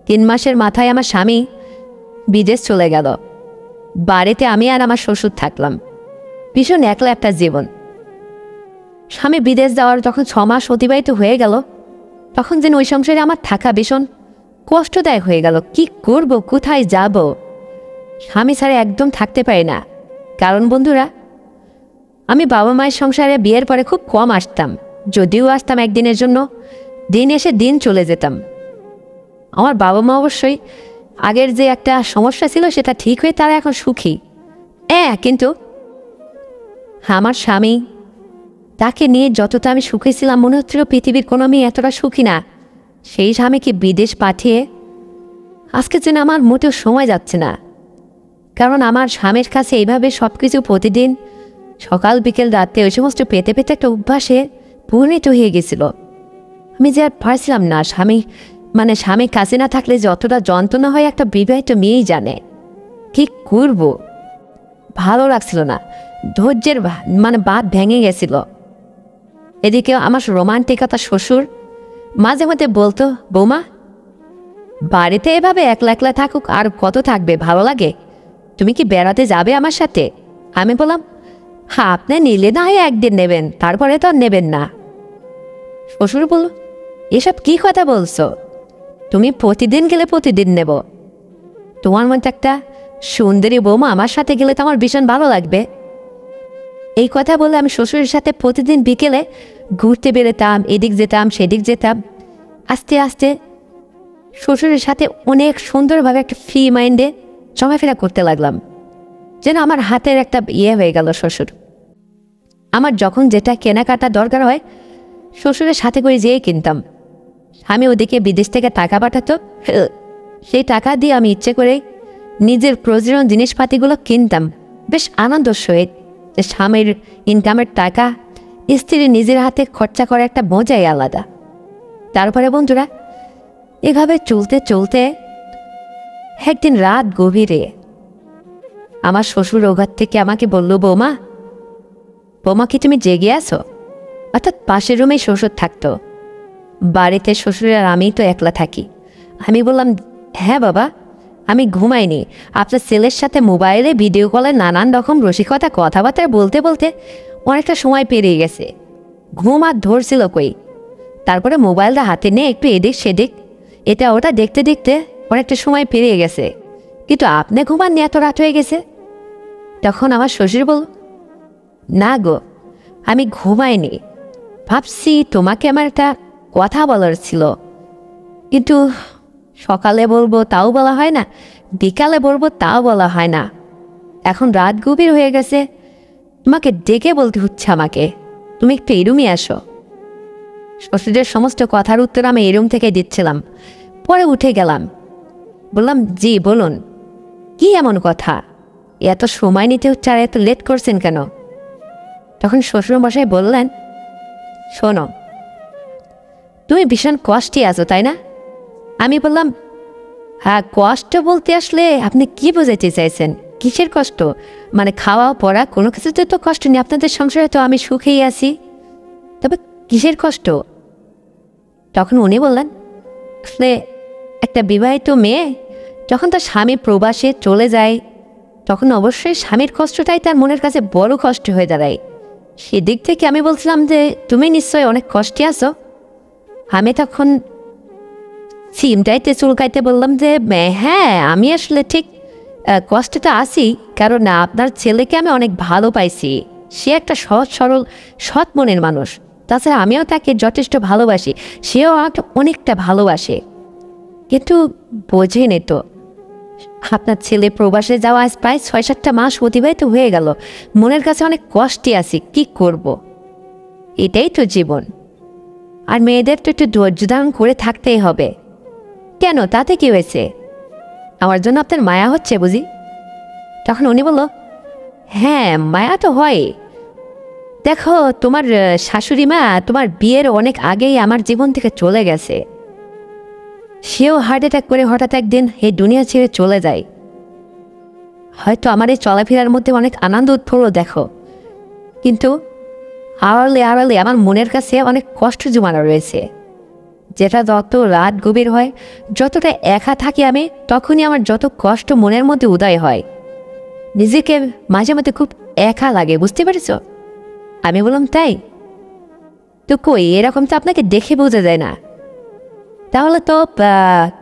3 মাসের মাথায় আমার স্বামী বিদেশ চলে গেল। বাড়িতে আমি আর আমার শ্বশুর থাকলাম। ভীষণ একলা একটা জীবন। স্বামী বিদেশ যাওয়ার যখন 6 মাস অতিবাহিত হয়ে গেল, তখন যেন ওই সংসারে আমার থাকা ভীষণ কষ্টদায়ক হয়ে গেল। কি করব, কোথায় যাব? স্বামী ছাড়া একদম থাকতে পারি না। কারণ বন্ধুরা, আমি বাবা মায়ের সংসারে বিয়ের পরে খুব কম আসতাম, যদিও আসতাম একদিনের জন্য, দিন এসে দিন চলে যেতাম। আমার বাবা মা অবশ্যই আগের যে একটা সমস্যা ছিল সেটা ঠিক হয়ে তারা এখন সুখী। কিন্তু আমার স্বামী, তাকে নিয়ে যতটা আমি সুখী ছিলাম, মনে হচ্ছিল পৃথিবীর কোনো মেয়ে এতটা সুখী না। সেই স্বামীকে বিদেশ পাঠিয়ে আজকে যেন আমার মোটেও সময় যাচ্ছে না। কারণ আমার স্বামীর কাছে এইভাবে সব কিছু প্রতিদিন সকাল বিকেল রাতে ওই সমস্ত পেতে পেতে একটা অভ্যাসে পরিণত হয়ে গেছিল। আমি যে আর পারছিলাম না। স্বামী কাছে না থাকলে যতটা যন্ত্রণা হয় একটা বিবাহিত মেয়েই জানে। কি করব, ভালো লাগছিল না, ধৈর্যের বাঁধ ভেঙে গেছিল। এদিকে আমার রোমান্টিকতা শ্বশুর মাঝে মধ্যে বলতো, বৌমা বাড়িতে এভাবে একলা একলা থাকুক আর কত থাকবে, ভালো লাগে, তুমি কি বেড়াতে যাবে আমার সাথে? আমি বললাম, হ্যাঁ আপনি নিলে না হয় একদিন নেবেন, তারপরে তো আর নেবেন না। শ্বশুর বলল, এসব কি কথা বলছো? তুমি প্রতিদিন গেলে প্রতিদিন নেব। তোমার মধ্যে একটা সুন্দরী বৌমা আমার সাথে গেলে তো আমার ভীষণ ভালো লাগবে। এই কথা বলে আমি শ্বশুরের সাথে প্রতিদিন বিকেলে ঘুরতে বেরোতাম, এদিক যেতাম সেদিক যেতাম। আস্তে আস্তে শ্বশুরের সাথে অনেক সুন্দরভাবে একটা ফ্রি মাইন্ডে চলাফেরা করতে লাগলাম, যেন আমার হাতের একটা হয়ে গেল শ্বশুর। আমার যখন যেটা কেনাকাটা দরকার হয় শ্বশুরের সাথে করে যেয়ে কিনতাম। আমি ওদিকে বিদেশ থেকে টাকা পাঠাতো, সেই টাকা দিয়ে আমি ইচ্ছে করে নিজের প্রয়োজনীয় জিনিসপাতিগুলো কিনতাম বেশ আনন্দের সহিত। স্বামীর ইনকামের টাকা স্ত্রী নিজের হাতে খরচা করে একটা মজাই আলাদা। তারপরে বন্ধুরা, এভাবে চলতে চলতে একদিন রাত গভীরে আমার শ্বশুর ওঘাত থেকে আমাকে বলল, বৌমা কি তুমি জেগে আছো? অর্থাৎ পাশের রুমেই শ্বশুর থাকতো। বাড়িতে শ্বশুরের আর আমি তো একলা থাকি। আমি বললাম, হ্যাঁ বাবা, আমি ঘুমাইনি। আপনার ছেলের সাথে মোবাইলে ভিডিও কলে নানান রকম রসিকতা কথাবার্তা বলতে বলতে অনেকটা সময় পেরিয়ে গেছে, ঘুম আর ধরছিল কই। তারপরে মোবাইলটা হাতে নিয়ে একটু এদিক সেদিক এটা ওটা দেখতে দেখতে অনেকটা সময় পেরিয়ে গেছে, কিন্তু আপনি ঘুমাননি, এত রাত হয়ে গেছে। তখন আমার শ্বশুর বলল, না গো, আমি ঘুমাইনি, ভাবছি তোমাকে আমার একটা কথা বলার ছিল, কিন্তু সকালে বলবো তাও বলা হয় না, বিকালে বলবো তাও বলা হয় না, এখন রাত গভীর হয়ে গেছে, তোমাকে ডেকে বলতে হচ্ছে আমাকে, তুমি একটু এই রুমে আসো। শ্বশুরের সমস্ত কথার উত্তর আমি এই রুম থেকে দিচ্ছিলাম। পরে উঠে গেলাম, বললাম, জি বলুন, কি এমন কথা, এত সময় নিতে হচ্ছে আর এত লেট করছেন কেন? তখন শ্বশুরমশাই বললেন, শোনো, তুমি ভীষণ কষ্টে আছো তাই না? আমি বললাম, হ্যাঁ, কষ্ট বলতে আসলে আপনি কি বোঝাতে চাইছেন? কিসের কষ্ট? মানে খাওয়া পড়া কোনো কিছুতে তো কষ্ট নেই, আপনাদের সংসারে তো আমি সুখেই আছি, তবে কিসের কষ্ট? তখন উনি বললেন, আসলে একটা বিবাহিত মেয়ে যখন তার স্বামী প্রবাসে চলে যায় তখন অবশ্যই স্বামীর কষ্টটাই তার মনের কাছে বড় কষ্ট হয়ে দাঁড়ায়। সেদিক থেকে আমি বলছিলাম যে তুমি নিশ্চয়ই অনেক কষ্টে আছো। আমি তখন সিমটাইতে চুলকাইতে বললাম যে হ্যাঁ, আমি আসলে ঠিক কষ্টটা আছি, কারণ আপনার ছেলেকে আমি অনেক ভালো পাইছি। সে একটা সহজ সরল সৎ মনের মানুষ, তাছাড়া আমিও তাকে যথেষ্ট ভালোবাসি, সেও আমাকে অনেকটা ভালোবাসে। কিন্তু বোঝেনি তো, আপনার ছেলে প্রবাসে যাওয়া আজ প্রায় ৬-৭টা মাস অতিবাহিত হয়ে গেল, মনের কাছে অনেক কষ্টে আছি, কি করব? এটাই তো জীবন, আর মেয়েদের তো একটু ধৈর্য ধারণ করে থাকতেই হবে। কেন, তাতে কি হয়েছে? আমার জন্য আপনার মায়া হচ্ছে বুঝি? তখন উনি বলল, হ্যাঁ, মায়া তো হয়। দেখো, তোমার শাশুড়ি মা তোমার বিয়ের অনেক আগেই আমার জীবন থেকে চলে গেছে। সেও হার্ট অ্যাটাক করে হঠাৎ একদিন এই দুনিয়া ছেড়ে চলে যায়। হয়তো আমার এই চলাফেরার মধ্যে অনেক আনন্দ উৎফুল্ল দেখো, কিন্তু আড়ালে আড়ালে আমার মনের কাছে অনেক কষ্ট জমানো রয়েছে, যেটা যত রাত গভীর হয়, যতটা একা থাকি আমি, তখনই আমার যত কষ্ট মনের মধ্যে উদয় হয়। নিজেকে মাঝে মাঝে খুব একা লাগে, বুঝতে পেরেছ? আমি বললাম, তাই তো? কই, এরকম তো আপনাকে দেখে বোঝা যায় না। তাহলে তো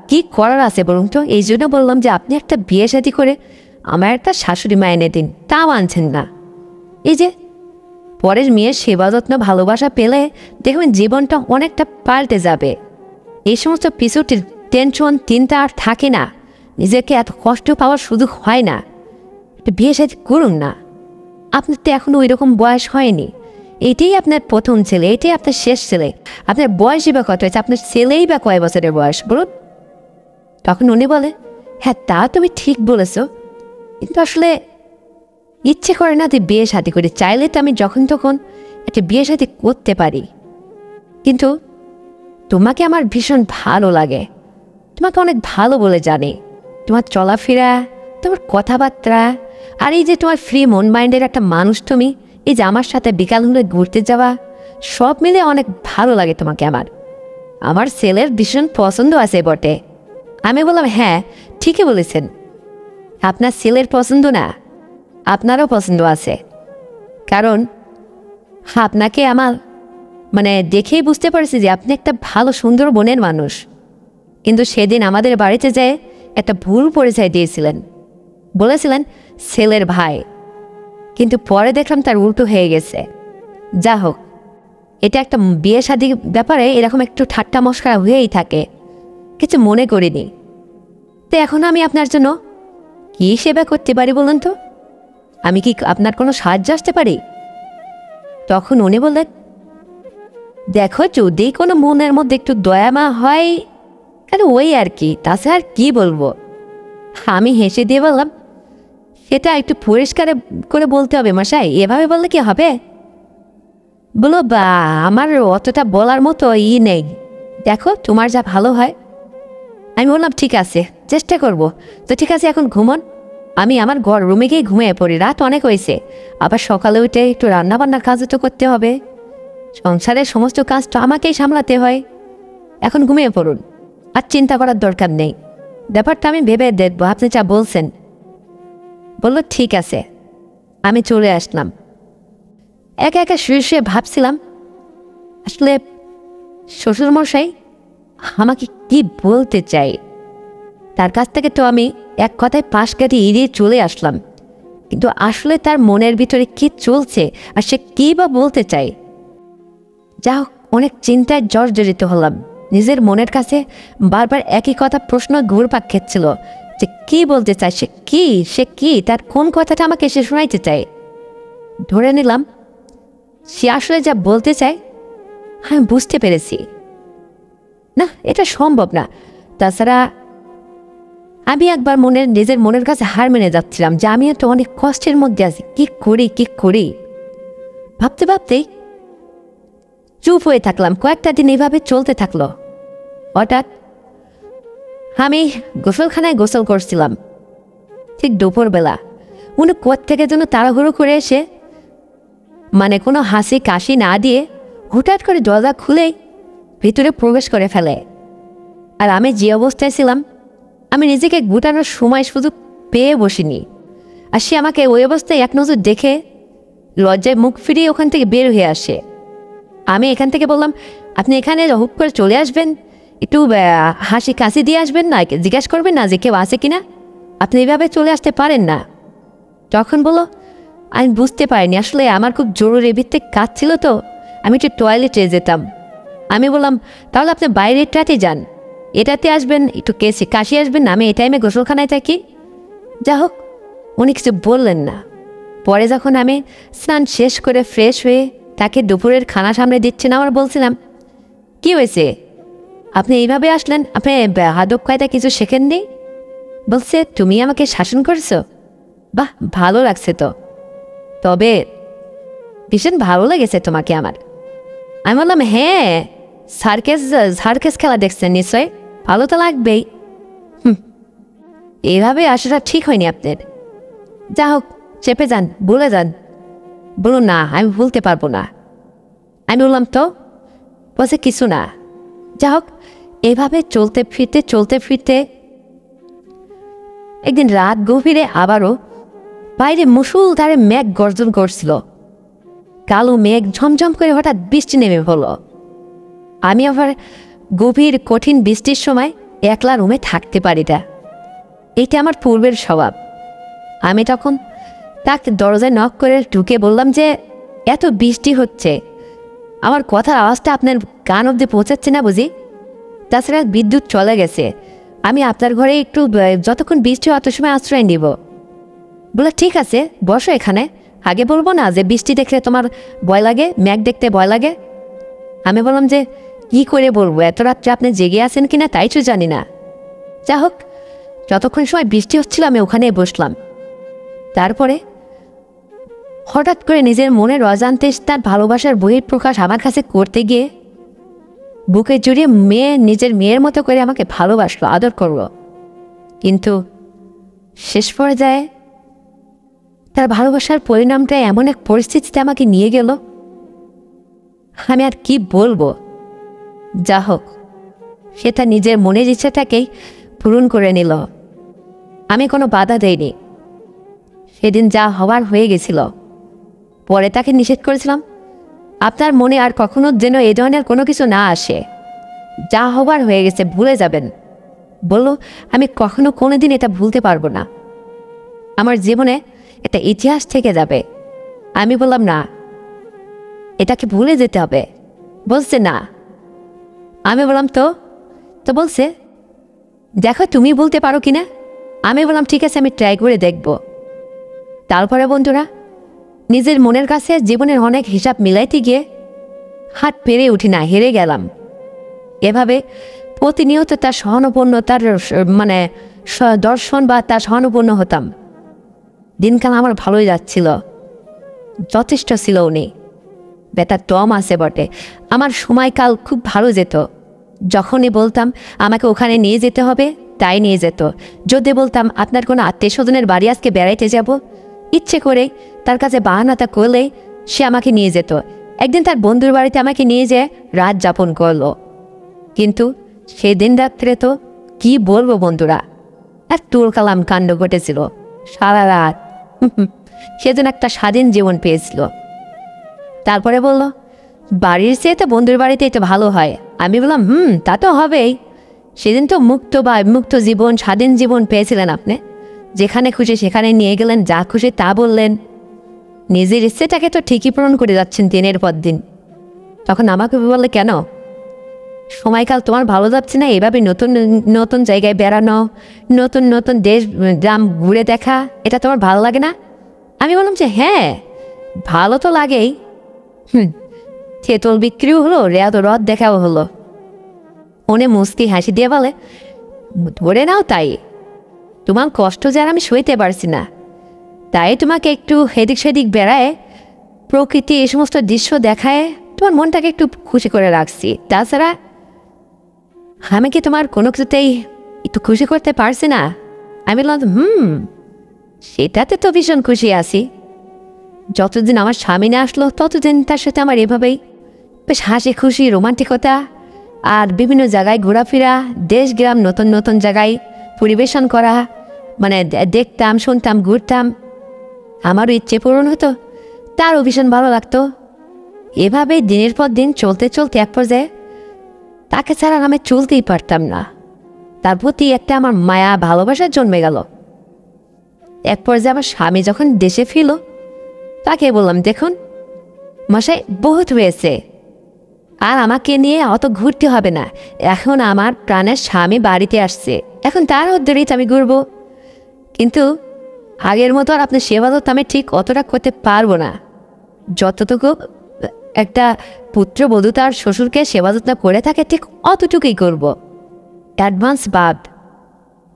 কি করার আছে বলুন তো? এই জন্য বললাম যে আপনি একটা বিয়ে শাদী করে আমার একটা শাশুড়ি মা এনে দিন, তাও আনছেন না। এই যে পরের মেয়ের সেবা যত্ন ভালোবাসা পেলে দেখবেন জীবনটা অনেকটা পাল্টে যাবে। এই সমস্ত পিছুর টেনশন চিন্তা আর থাকে না, নিজেকে এত কষ্ট পাওয়ার সুযোগ হয় না। একটা বিয়ে শাদী করুন না, আপনার তো এখনো ওই রকম বয়স হয়নি। এটাই আপনার প্রথম ছেলে, এটাই আপনার শেষ ছেলে। আপনার বয়সই বা কত হয়েছে? আপনার ছেলেই বা কয় বছরের বয়স বলুন? তখন উনি বলে, হ্যাঁ, তা তুমি ঠিক বলেছ, কিন্তু আসলে ইচ্ছে করে না যে বিয়ে শাদী করে। চাইলে তো আমি যখন তখন একটা বিয়ে শাদী করতে পারি, কিন্তু তোমাকে আমার ভীষণ ভালো লাগে, তোমাকে অনেক ভালো বলে জানি। তোমার চলাফেরা, তোমার কথাবার্তা, আর এই যে তোমার ফ্রি মন মাইন্ডের একটা মানুষ তুমি, এই যে আমার সাথে বিকাল হলে ঘুরতে যাওয়া, সব মিলে অনেক ভালো লাগে তোমাকে আমার। আমার ছেলের ভীষণ পছন্দ আছে বটে। আমি বললাম, হ্যাঁ, ঠিকই বলেছেন, আপনার ছেলের পছন্দ না, আপনারও পছন্দ আছে। কারণ আপনাকে আমার দেখেই বুঝতে পারছি যে আপনি একটা ভালো সুন্দর মনের মানুষ। কিন্তু সেদিন আমাদের বাড়িতে যেয়ে একটা ভুল পরিচয় দিয়েছিলেন, বলেছিলেন ছেলের ভাই, কিন্তু পরে দেখলাম তার উল্টো হয়ে গেছে। যা হোক, এটা একটা বিয়ে শাদী ব্যাপারে এরকম একটু ঠাট্টা মশকরা হয়েই থাকে, কিছু মনে করিনি। তো এখন আমি আপনার জন্য কী সেবা করতে পারি বলুন তো? আমি কি আপনার কোনো সাহায্য আসতে পারি? তখন উনি বললেন, দেখো, যদি কোনো মনের মধ্যে একটু দয়ামা হয়, কেন ওই আর কি, তাছাড়া আর কি বলবো। আমি হেসে দিয়ে বললাম, সেটা একটু পরিষ্কার করে বলতে হবে মশাই, এভাবে বললে কি হবে? বলো, বা আমার অতটা বলার মতো নেই, দেখো তোমার যা ভালো হয়। আমি বললাম, ঠিক আছে, চেষ্টা করব। তো ঠিক আছে, এখন ঘুমন, আমি আমার ঘর রুমে গিয়ে ঘুমিয়ে পড়ি, রাত অনেক হয়েছে। আবার সকালে উঠে একটু রান্নাবান্নার কাজও তো করতে হবে, সংসারের সমস্ত কাজ তো আমাকেই সামলাতে হয়। এখন ঘুমিয়ে পড়ুন, আর চিন্তা করার দরকার নেই, ব্যাপারটা আমি ভেবে দেখবো, আপনি যা বলছেন। বলল, ঠিক আছে। আমি চলে আসলাম। একা একা শুয়ে শুয়ে ভাবছিলাম, আসলে শ্বশুরমশাই আমাকে কি বলতে চাই। তার কাছ থেকে তো আমি এক কথায় পাশ কাটিয়ে এড়িয়ে চলে আসলাম, কিন্তু আসলে তার মনের ভিতরে কি চলছে আর সে কী বা বলতে চায়। যা হোক, অনেক চিন্তায় জর্জরিত হলাম। নিজের মনের কাছে বারবার একই কথা প্রশ্ন ঘুরপাক খেচ্ছিল যে কি বলতে চায় সে কি তার কোন কথাটা আমাকে সে শোনাইতে চায়। ধরে নিলাম সে আসলে যা বলতে চায় আমি বুঝতে পেরেছি। না, এটা সম্ভব না। তাছাড়া আমি একবার নিজের মনের কাছে হার মেনে যাচ্ছিলাম যে আমি তো অনেক কষ্টের মধ্যে আছি, কি করি। ভাবতে ভাবতেই চুপ হয়ে থাকলাম। কয়েকটা দিন এভাবে চলতে থাকলো। হঠাৎ আমি গোসলখানায় গোসল করছিলাম, ঠিক দুপুরবেলা উনি কোত্থেকে যেন তাড়াহুড়ো করে এসে, মানে কোনো হাসি কাশি না দিয়ে হঠাৎ করে দরজা খুলেই ভিতরে প্রবেশ করে ফেলে। আর আমি যে অবস্থায় ছিলাম, আমি নিজেকে গুটানোর সময় শুধু পেয়ে বসিনি। আর সে আমাকে ওই অবস্থায় এক নজর দেখে লজ্জায় মুখ ফিরিয়ে ওখান থেকে বের হয়ে আসে। আমি এখান থেকে বললাম, আপনি এখানে হুপ করে চলে আসবেন, একটু হাসি কাশি দিয়ে আসবেন না, জিজ্ঞাসা করবেন না যে কেউ আছে কিনা, আপনি এইভাবে চলে আসতে পারেন না। তখন বলো, আমি বুঝতে পারিনি, আসলে আমার খুব জরুরি ভিত্তিক কাজ ছিল তো, আমি একটু টয়লেটে যেতাম। আমি বললাম, তাহলে আপনি বাইরেটাতে যান, এটাতে আসবেন, একটু কাশি আসবেন না, আমি এই টাইমে গোসলখানায় থাকি। যা হোক, উনি কিছু বললেন না। পরে যখন আমি স্নান শেষ করে ফ্রেশ হয়ে তাকে দুপুরের খানা সামনে দিচ্ছি না, আমার বলছিলাম, কি হয়েছে, আপনি এইভাবে আসলেন, আপনি হাদক কায়দা কিছু শেখেননি? বলছে, তুমি আমাকে শাসন করছো? বাহ, ভালো লাগছে তো, তবে ভীষণ ভালো লেগেছে তোমাকে আমার। আমি বললাম, হ্যাঁ, সার্কেস খেলা দেখছেন নিশ্চয়, ভালো তো লাগবেই। এইভাবে আসাটা ঠিক হয়নি আপনার। যা হোক, চেপে যান, ভুলে যান। বলুন, না, আমি ভুলতে পারবো না। আমি বললাম, তো? বলছে, কিছু না। যা হোক, এভাবে চলতে ফিরতে একদিন রাত গভীরে আবারও বাইরে মুষলধারে মেঘ গর্জন করছিল। কালো মেঘ ঝমঝম করে হঠাৎ বৃষ্টি নেমে হলো। আমি আবার গভীর কঠিন বৃষ্টির সময় একলা রুমে থাকতে পারি না, এটা আমার পূর্বের স্বভাব। আমি তখন তাকে দরজায় নক করে ঢুকে বললাম যে, এত বৃষ্টি হচ্ছে, আমার কথার আওয়াজটা আপনার কান অব্দি পৌঁছাচ্ছে না বুঝি? তাছাড়া বিদ্যুৎ চলে গেছে, আমি আপনার ঘরে একটু যতক্ষণ বৃষ্টি অত সময় আশ্রয় নিব। বলে, ঠিক আছে, বসো এখানে। আগে বলবো না যে বৃষ্টি দেখলে তোমার ভয় লাগে, মেঘ দেখতে ভয় লাগে? আমি বললাম যে, কি করে বলবো, এত রাত্রে আপনি জেগে আছেন কিনা তাই তো জানি না। যা হোক, যতক্ষণ সময় বৃষ্টি হচ্ছিল আমি ওখানে বসলাম। তারপরে হঠাৎ করে নিজের মনের অজান্তে তার ভালোবাসার বহিঃপ্রকাশ আমার কাছে করতে গিয়ে বুকে জড়িয়ে নিজের মেয়ের মতো করে আমাকে ভালোবাসলো, আদর করলো। কিন্তু শেষ পর্যায়ে তার ভালোবাসার পরিণামটা এমন এক পরিস্থিতিতে আমাকে নিয়ে গেল, আমি আর কি বলবো। যা হোক, সে তার নিজের মনের ইচ্ছাটাকেই পূরণ করে নিল, আমি কোনো বাধা দেইনি। সেদিন যা হওয়ার হয়ে গেছিল। পরে তাকে নিষেধ করেছিলাম, আপনার মনে আর কখনো যেন এ ধরনের কোনো কিছু না আসে, যা হবার হয়ে গেছে ভুলে যাবেন। বলল, আমি কখনো কোনো দিন এটা ভুলতে পারবো না, আমার জীবনে এটা ইতিহাস থেকে যাবে। আমি বললাম, না, এটাকে ভুলে যেতে হবে। বলছে, না। আমি বললাম, তো বলছে, দেখো তুমি বলতে পারো কিনা। আমি বললাম, ঠিক আছে, আমি ট্রাই করে দেখব। তারপরে বন্ধুরা, নিজের মনের কাছে জীবনের অনেক হিসাব মিলাইতে গিয়ে হাত পেরে উঠি না, হেরে গেলাম। এভাবে প্রতিনিয়ত তার সহানুপূর্ণ, তার মানে দর্শন বা তার সহানুপূর্ণ হতাম। দিনকাল আমার ভালোই যাচ্ছিল, যথেষ্ট ছিল উনি। বেটার টম আছে বটে, আমার সময়কাল খুব ভালো যেত। যখনই বলতাম আমাকে ওখানে নিয়ে যেতে হবে, তাই নিয়ে যেত। যদি বলতাম আপনার কোনো আত্মীয় স্বজনের বাড়ি আজকে বেড়াইতে যাব, ইচ্ছে করে তার কাছে বাহানাটা করলেই সে আমাকে নিয়ে যেত। একদিন তার বন্ধুর বাড়িতে আমাকে নিয়ে যেয়ে রাত যাপন করলো। কিন্তু সেদিন রাত্রে তো কি বলবো বন্ধুরা, এক তুলকালাম কাণ্ড ঘটেছিল সারা রাত। সেদিন একটা স্বাধীন জীবন পেয়েছিল। তারপরে বলল, বাড়ির চেয়ে তো বন্ধুর বাড়িতেই তো ভালো হয়। আমি বললাম, তা তো হবেই। সেদিন তো মুক্ত জীবন, স্বাধীন জীবন পেয়েছিলেন আপনি, যেখানে খুশি সেখানে নিয়ে গেলেন, যা খুশি তা বললেন, নিজের ইচ্ছেটাকে তো ঠিকই পূরণ করে যাচ্ছেন দিনের পর দিন। তখন আমাকে বললে, কেন, সময়কাল তোমার ভালো যাচ্ছে না? এভাবে নতুন নতুন জায়গায় বেড়ানো, নতুন নতুন দেশ গ্রাম ঘুরে দেখা, এটা তোমার ভালো লাগে না? আমি বললাম যে, হ্যাঁ, ভালো তো লাগেই। তেঁতুল বিক্রিও হলো, রেয়াত রথ দেখাও হলো। মনে মুস্কি হাসি দিয়ে বলে, ধরে নাও তাই, তোমার কষ্ট যার আমি সইতে পারছি না, তাই তোমাকে একটু হেদিক সেদিক বেড়ায়, প্রকৃতি এই সমস্ত দৃশ্য দেখায়, একটু তোমার মনটাকে একটু খুশি করে রাখছি। তাছাড়া আমি কি তোমার কোনো কিছুতেই একটু খুশি করতে পারছি না? আমি বললাম সেটাতে তো ভীষণ খুশি আছি। যতদিন আমার স্বামী না আসলো ততদিন তার সাথে আমার এভাবেই বেশ হাসি খুশি রোমান্টিকতা আর বিভিন্ন জায়গায় ঘোরাফেরা, দেশ গ্রাম নতুন নতুন জায়গায় পরিবেশন করা, মানে দেখতাম, শুনতাম, ঘুরতাম। আমারও ইচ্ছে পূরণ হতো, তারও ভীষণ ভালো লাগতো। এভাবেই দিনের পর দিন চলতে চলতে এক পর্যায়ে তাকে ছাড়া আমি চলতেই পারতাম না। তার প্রতি একটা আমার মায়া ভালোবাসার জন্মে গেল। এক পর্যায়ে আমার স্বামী যখন দেশে ফিরল, তাকে বললাম, দেখুন মশাই, বহুত হয়েছে, আর আমাকে নিয়ে অত ঘুরতে হবে না। এখন আমার প্রাণের স্বামী বাড়িতে আসছে, এখন তার উদ্ধারিত আমি ঘুরবো। কিন্তু আগের মতো আর আপনার সেবা তো আমি ঠিক অতটা করতে পারবো না। যতটুকু একটা পুত্রবধূ তার শ্বশুরকে সেবা যত্ন করে থাকে ঠিক অতটুকুই করব। অ্যাডভান্স বাদ।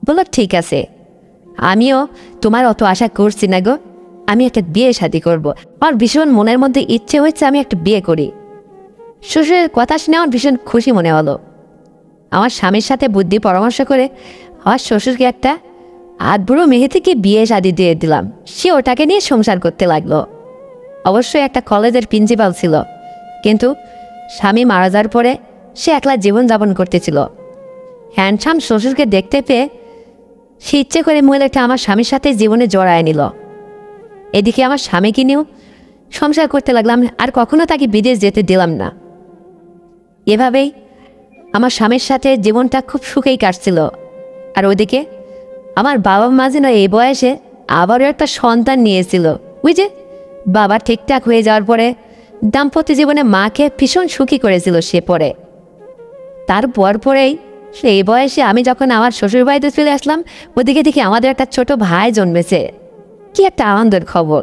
বলল, ঠিক আছে, আমিও তোমার অত আশা করছি না গো। আমি একটা বিয়ে শাদী করব। আমার ভীষণ মনের মধ্যে ইচ্ছে হচ্ছে আমি একটা বিয়ে করি। শ্বশুরের কথা শুনে আমার ভীষণ খুশি মনে হলো। আমার স্বামীর সাথে বুদ্ধি পরামর্শ করে আমার শ্বশুরকে একটা আধবুড়ো মেয়ে থেকে বিয়ে শাদী দিয়ে দিলাম। সে ওটাকে নিয়ে সংসার করতে লাগলো। অবশ্যই একটা কলেজের প্রিন্সিপাল ছিল, কিন্তু স্বামী মারা যাওয়ার পরে সে একলা জীবনযাপন করতেছিল। হ্যান্ডসাম শ্বশুরকে দেখতে পেয়ে সে ইচ্ছে করে মহিলাটা আমার স্বামীর সাথে জীবনে জড়ায় নিল। এদিকে আমার স্বামীকে নিয়েও সংসার করতে লাগলাম, আর কখনো তাকে বিদেশ যেতে দিলাম না। এভাবেই আমার স্বামীর সাথে জীবনটা খুব সুখেই কাটছিল। আর ওদিকে আমার বাবা মা যেন এই বয়সে আবারও একটা সন্তান নিয়েছিল। ওই যে বাবা ঠিকঠাক হয়ে যাওয়ার পরে দাম্পত্য জীবনে মাকে ভীষণ সুখী করেছিল সে। পরে তার পরেই সেই বয়সে আমি যখন আমার শ্বশুর বাড়িতে চলে আসলাম, ওদিকে দেখি আমাদের একটা ছোট ভাই জন্মেছে। কি একটা আনন্দের খবর!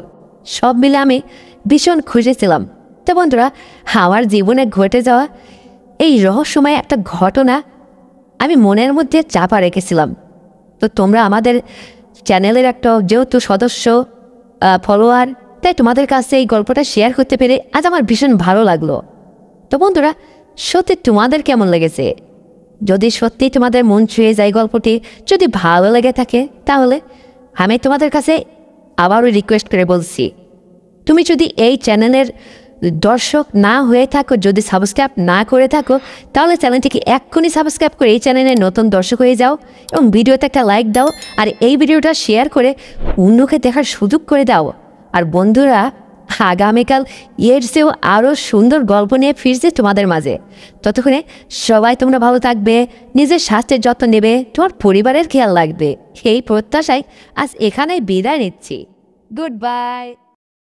সব মিলে আমি ভীষণ খুশি ছিলাম। তো বন্ধুরা, আমার জীবনে ঘটে যাওয়া এই রহস্যময় একটা ঘটনা আমি মনের মধ্যে চাপা রেখেছিলাম। তো তোমরা আমাদের চ্যানেলের একটা যেহেতু সদস্য, ফলোয়ার, তাই তোমাদের কাছে এই গল্পটা শেয়ার করতে পেরে আজ আমার ভীষণ ভালো লাগলো। তো বন্ধুরা, সত্যি তোমাদের কেমন লেগেছে? যদি সত্যি তোমাদের মন ছুঁয়ে যায় গল্পটি, যদি ভালো লেগে থাকে, তাহলে আমি তোমাদের কাছে আবারও রিকোয়েস্ট করে বলছি, তুমি যদি এই চ্যানেলের দর্শক না হয়ে থাকো, যদি সাবস্ক্রাইব না করে থাকো, তাহলে চ্যানেলটিকে এক্ষুনি সাবস্ক্রাইব করে এই চ্যানেলের নতুন দর্শক হয়ে যাও এবং ভিডিওতে একটা লাইক দাও, আর এই ভিডিওটা শেয়ার করে অন্যকে দেখার সুযোগ করে দাও। আর বন্ধুরা, আগামীকাল এর চেয়েও আরও সুন্দর গল্প নিয়ে ফিরছে তোমাদের মাঝে। ততক্ষণে সবাই তোমরা ভালো থাকবে, নিজের স্বাস্থ্যের যত্ন নেবে, তোমার পরিবারের খেয়াল রাখবে। এই প্রত্যাশায় আজ এখানেই বিদায় নিচ্ছি। Good bye.